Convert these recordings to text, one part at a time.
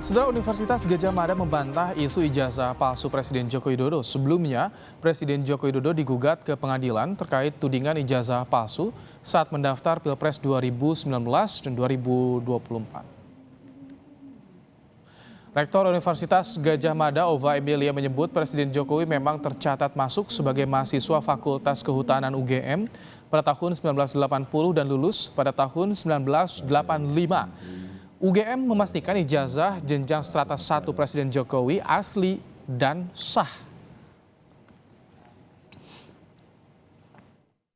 Saudara Universitas Gadjah Mada membantah isu ijazah palsu Presiden Joko Widodo. Sebelumnya, Presiden Joko Widodo digugat ke pengadilan terkait tudingan ijazah palsu saat mendaftar Pilpres 2019 dan 2024. Rektor Universitas Gadjah Mada Ova Emilia menyebut Presiden Jokowi memang tercatat masuk sebagai mahasiswa Fakultas Kehutanan UGM pada tahun 1980 dan lulus pada tahun 1985. UGM memastikan ijazah jenjang strata 1 Presiden Jokowi asli dan sah.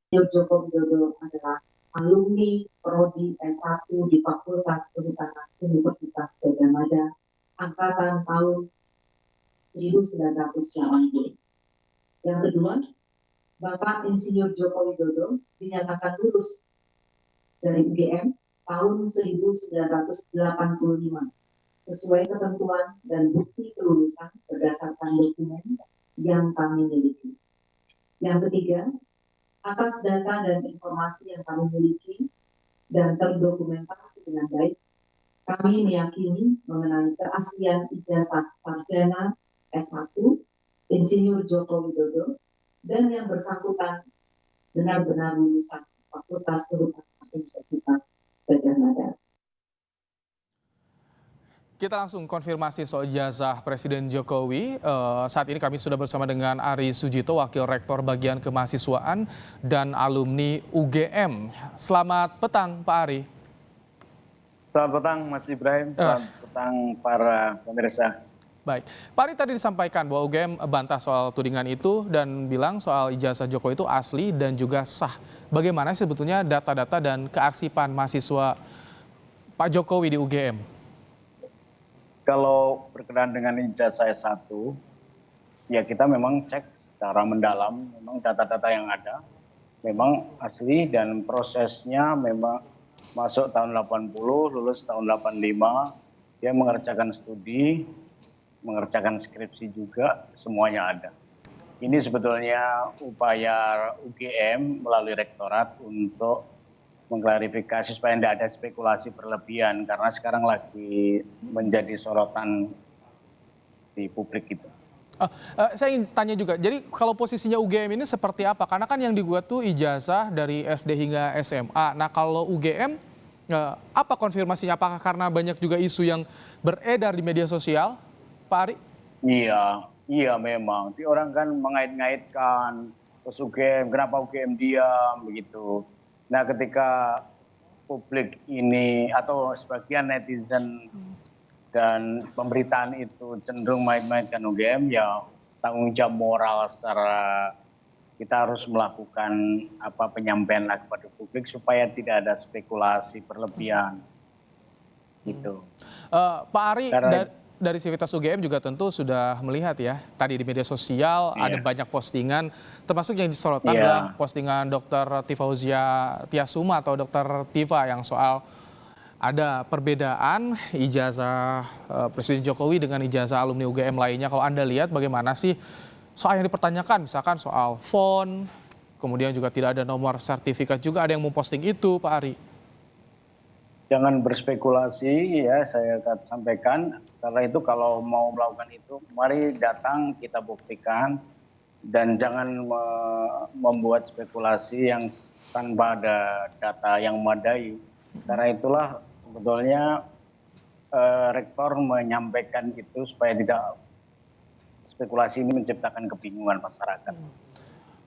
Joko Widodo adalah alumni Prodi S1 di Fakultas Kehutanan Universitas Gadjah Mada angkatan tahun 1980. Yang kedua, Bapak Insinyur Joko Widodo dinyatakan lulus dari UGM tahun 1985 sesuai ketentuan dan bukti kelulusan berdasarkan dokumen yang kami miliki. Yang ketiga, atas data dan informasi yang kami miliki dan terdokumentasi dengan baik, kami meyakini mengenai keaslian ijazah sarjana S1 Insinyur Joko Widodo dan yang bersangkutan benar-benar lulusan Fakultas Kehutanan Universitas Gadjah Mada. Kita langsung konfirmasi soal ijazah Presiden Jokowi. Saat ini kami sudah bersama dengan Ari Sujito, Wakil Rektor Bagian Kemahasiswaan dan Alumni UGM. Selamat petang, Pak Ari. Selamat petang, Mas Ibrahim. Selamat petang para pemirsa. Baik, Pak Ari tadi disampaikan bahwa UGM bantah soal tudingan itu dan bilang soal ijazah Jokowi itu asli dan juga sah. Bagaimana sebetulnya data-data dan kearsipan mahasiswa Pak Jokowi di UGM? Kalau berkenaan dengan ijazah S1, ya kita memang cek secara mendalam, memang data-data yang ada, memang asli dan prosesnya memang masuk tahun 80, lulus tahun 85, dia mengerjakan studi, mengerjakan skripsi juga, semuanya ada. Ini sebetulnya upaya UGM melalui rektorat untuk mengklarifikasi supaya tidak ada spekulasi berlebihan karena sekarang lagi menjadi sorotan di publik itu. Saya ingin tanya juga, jadi kalau posisinya UGM ini seperti apa? Karena kan yang digugat tuh ijazah dari SD hingga SMA. Nah kalau UGM, apa konfirmasinya? Apakah karena banyak juga isu yang beredar di media sosial, Pak Ari? Iya memang. Di orang kan mengait-ngaitkan terus UGM, kenapa UGM diam begitu. Nah ketika publik ini atau sebagian netizen dan pemberitaan itu cenderung main-mainkan UGM, ya tanggung jawab moral secara kita harus melakukan penyampaian kepada publik supaya tidak ada spekulasi berlebihan. Gitu. Pak Ari, dari Sivitas UGM juga tentu sudah melihat ya, tadi di media sosial ada banyak postingan, termasuk yang disorotkan adalah postingan Dr. Tifauzia Tiasuma atau Dr. Tiva yang soal ada perbedaan ijazah Presiden Jokowi dengan ijazah alumni UGM lainnya. Kalau Anda lihat bagaimana sih soal yang dipertanyakan, misalkan soal font, kemudian juga tidak ada nomor sertifikat juga, ada yang memposting itu, Pak Ari. Jangan berspekulasi ya, saya sampaikan, karena itu kalau mau melakukan itu mari datang kita buktikan dan jangan membuat spekulasi yang tanpa ada data yang memadai. Karena itulah sebetulnya rektor menyampaikan itu supaya tidak spekulasi ini menciptakan kebingungan masyarakat.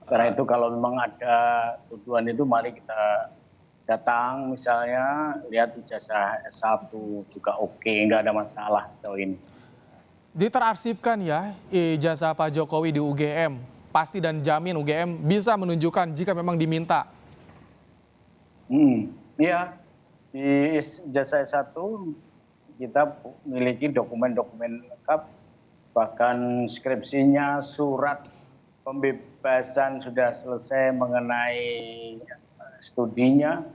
Karena itu kalau memang ada tuduhan itu mari kita datang misalnya, lihat ijazah S1 juga oke, nggak ada masalah sejauh ini. Ditersipkan ya ijazah Pak Jokowi di UGM, pasti dan jamin UGM bisa menunjukkan jika memang diminta. Iya, di ijazah S1 kita memiliki dokumen-dokumen lengkap, bahkan skripsinya, surat pembebasan sudah selesai mengenai studinya,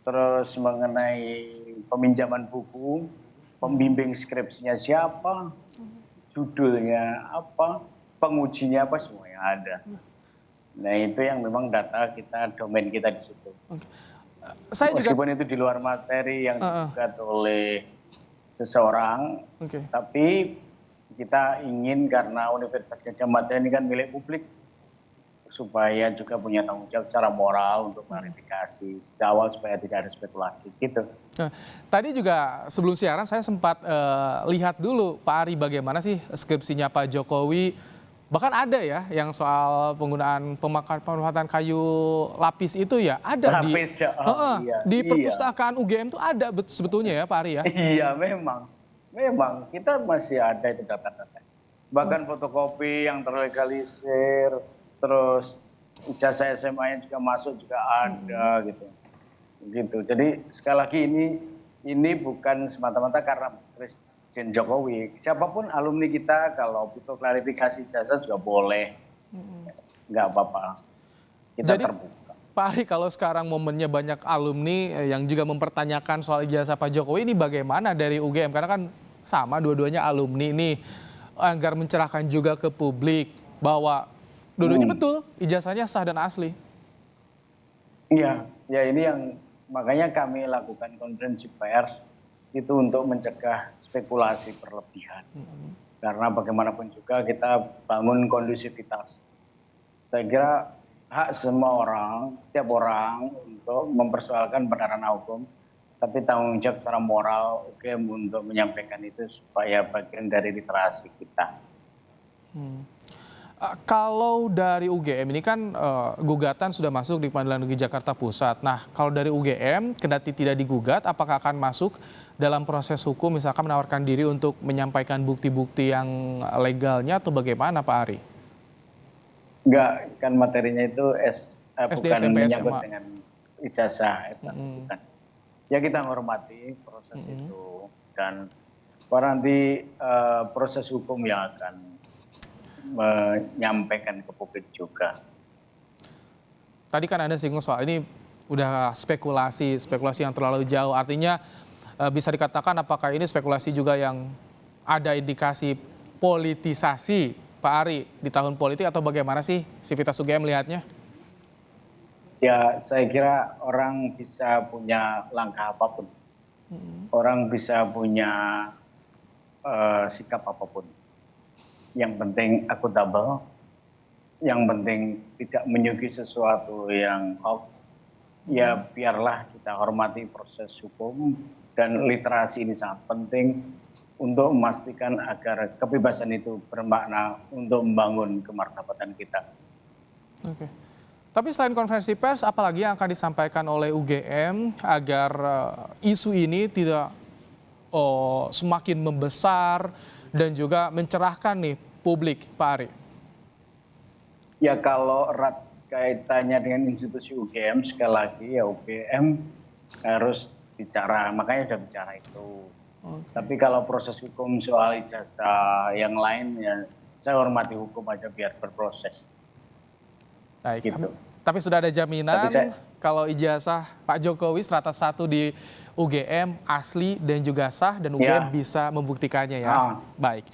terus mengenai peminjaman buku, pembimbing skripsinya siapa, judulnya apa, pengujinya apa, semuanya ada. Nah itu yang memang data kita, domain kita di situ. Meskipun itu di luar materi yang digugat oleh seseorang, Oke. tapi kita ingin karena Universitas Gadjah Mada ini kan milik publik, supaya juga punya tanggung jawab secara moral untuk klarifikasi sejak awal supaya tidak ada spekulasi gitu. Nah, tadi juga sebelum siaran saya sempat lihat dulu Pak Ari bagaimana sih skripsinya Pak Jokowi. Bahkan ada ya yang soal penggunaan pemanfaatan kayu lapis itu ya ada Lapis ya, iya, di iya. perpustakaan UGM itu ada sebetulnya ya Pak Ari ya. Iya memang kita masih ada itu data-data. Bahkan fotokopi yang terlegalisir, terus ijazah SMA yang juga masuk juga ada gitu. Jadi sekali lagi ini bukan semata-mata karena Presiden Jokowi. Siapapun alumni kita kalau butuh klarifikasi ijazah juga boleh, nggak apa-apa. Kita Jadi terbuka. Pak Ari kalau sekarang momennya banyak alumni yang juga mempertanyakan soal ijazah Pak Jokowi ini bagaimana dari UGM karena kan sama dua-duanya alumni nih agar mencerahkan juga ke publik bahwa dua-duanya betul ijazahnya sah dan asli. Iya, ya ini yang makanya kami lakukan konferensi pers itu untuk mencegah spekulasi berlebihan. Karena bagaimanapun juga kita bangun kondusivitas. Saya kira hak semua orang, setiap orang untuk mempersoalkan kebenaran hukum, tapi tanggung jawab secara moral untuk menyampaikan itu supaya bagian dari literasi kita. Kalau dari UGM ini kan gugatan sudah masuk di Pengadilan Negeri Jakarta Pusat. Nah, kalau dari UGM kendati tidak digugat, apakah akan masuk dalam proses hukum misalkan menawarkan diri untuk menyampaikan bukti-bukti yang legalnya atau bagaimana Pak Ari? Enggak, kan materinya itu SD, bukan SMP, menyangkut SMA. dengan ijazah S1, bukan. Ya kita menghormati proses itu dan nanti proses hukum yang akan menyampaikan ke publik juga. Tadi kan Anda singgung soal ini udah spekulasi yang terlalu jauh. Artinya bisa dikatakan apakah ini spekulasi juga yang ada indikasi politisasi Pak Ari di tahun politik atau bagaimana sih Sivitas UGM melihatnya? Ya saya kira orang bisa punya langkah apapun. Orang bisa punya sikap apapun. Yang penting akuntabel, yang penting tidak menyuguhi sesuatu yang hoax, ya biarlah kita hormati proses hukum dan literasi ini sangat penting untuk memastikan agar kebebasan itu bermakna untuk membangun kemartabatan kita. Oke. Tapi selain konferensi pers, apalagi yang akan disampaikan oleh UGM agar isu ini tidak semakin membesar dan juga mencerahkan nih publik, Pak Ari? Ya kalau erat kaitannya dengan institusi UGM, sekali lagi ya UGM harus bicara, makanya sudah bicara itu. Tapi kalau proses hukum soal ijazah yang lain ya saya hormati hukum aja biar berproses. Baik, Gitu. tapi sudah ada jaminan Tapi kalau ijazah Pak Jokowi strata 1 di UGM asli dan juga sah dan UGM bisa membuktikannya ya. Baik.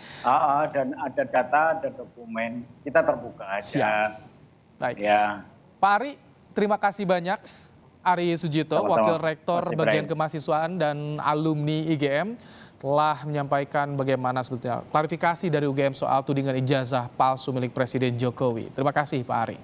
Dan ada data, ada dokumen, kita terbuka aja. Siap. Baik. Ya. Pak Ari, terima kasih banyak. Ari Sujito, Sama-sama. Wakil Rektor Mas Bagian Ibrahim. Kemahasiswaan dan Alumni IGM telah menyampaikan bagaimana sebetulnya klarifikasi dari UGM soal tudingan ijazah palsu milik Presiden Jokowi. Terima kasih Pak Ari.